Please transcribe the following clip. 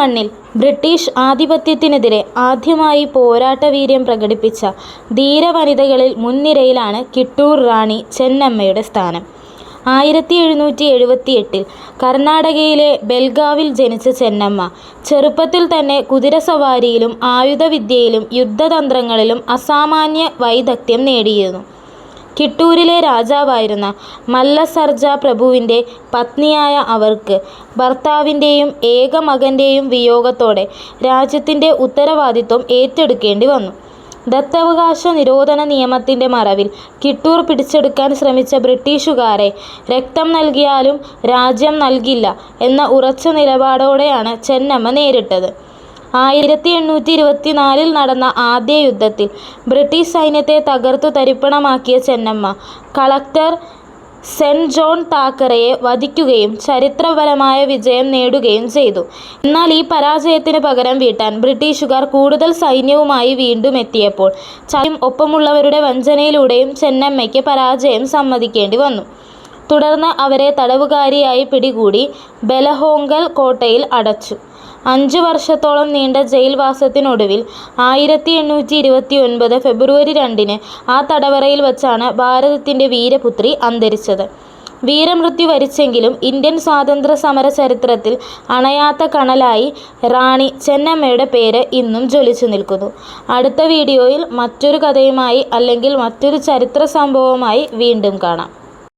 മണ്ണിൽ ബ്രിട്ടീഷ് ആധിപത്യത്തിനെതിരെ ആദ്യമായി പോരാട്ടവീര്യം പ്രകടിപ്പിച്ച ധീരവനിതകളിൽ മുൻനിരയിലാണ് കിട്ടൂർ റാണി ചെന്നമ്മയുടെ സ്ഥാനം. 1778 കർണാടകയിലെ ബെൽഗാവിൽ ജനിച്ച ചെന്നമ്മ ചെറുപ്പത്തിൽ തന്നെ കുതിരസവാരിയിലും ആയുധവിദ്യയിലും യുദ്ധതന്ത്രങ്ങളിലും അസാമാന്യ വൈദഗ്ധ്യം നേടിയിരുന്നു. കിട്ടൂരിലെ രാജാവായിരുന്ന മല്ലസർജ പ്രഭുവിൻ്റെ പത്നിയായ അവർക്ക് ഭർത്താവിൻ്റെയും ഏക മകൻ്റെയും വിയോഗത്തോടെ രാജ്യത്തിൻ്റെ ഉത്തരവാദിത്വം ഏറ്റെടുക്കേണ്ടി വന്നു. ദത്തവകാശ നിരോധന നിയമത്തിൻ്റെ മറവിൽ കിട്ടൂർ പിടിച്ചെടുക്കാൻ ശ്രമിച്ച ബ്രിട്ടീഷുകാരെ രക്തം നൽകിയാലും രാജ്യം നൽകില്ല എന്ന ഉറച്ച നിലപാടോടെയാണ് ചെന്നമ്മ നേരിട്ടത്. 1824 നടന്ന ആദ്യ യുദ്ധത്തിൽ ബ്രിട്ടീഷ് സൈന്യത്തെ തകർത്തു തരിപ്പണമാക്കിയ ചെന്നമ്മ കളക്ടർ സെന്റ് ജോൺ താക്കറയെ വധിക്കുകയും ചരിത്രപരമായ വിജയം നേടുകയും ചെയ്തു. എന്നാൽ ഈ പരാജയത്തിന് പകരം വീട്ടാൻ ബ്രിട്ടീഷുകാർ കൂടുതൽ സൈന്യവുമായി വീണ്ടും എത്തിയപ്പോൾ ചായും ഒപ്പമുള്ളവരുടെ വഞ്ചനയിലൂടെയും ചെന്നമ്മയ്ക്ക് പരാജയം സമ്മതിക്കേണ്ടി വന്നു. തുടർന്ന് അവരെ തടവുകാരിയായി പിടികൂടി ബലഹോങ്കൽ കോട്ടയിൽ അടച്ചു. 5 വർഷത്തോളം നീണ്ട ജയിൽവാസത്തിനൊടുവിൽ 1829 ഫെബ്രുവരി 2 ആ തടവറയിൽ വച്ചാണ് ഭാരതത്തിൻ്റെ വീരപുത്രി അന്തരിച്ചത്. വീരമൃത്യു വരിച്ചെങ്കിലും ഇന്ത്യൻ സ്വാതന്ത്ര്യ സമര ചരിത്രത്തിൽ അണയാത്ത കനലായി റാണി ചെന്നമ്മയുടെ പേര് ഇന്നും ജ്വലിച്ചു നിൽക്കുന്നു. അടുത്ത വീഡിയോയിൽ മറ്റൊരു കഥയുമായി അല്ലെങ്കിൽ മറ്റൊരു ചരിത്ര സംഭവവുമായി വീണ്ടും കാണാം.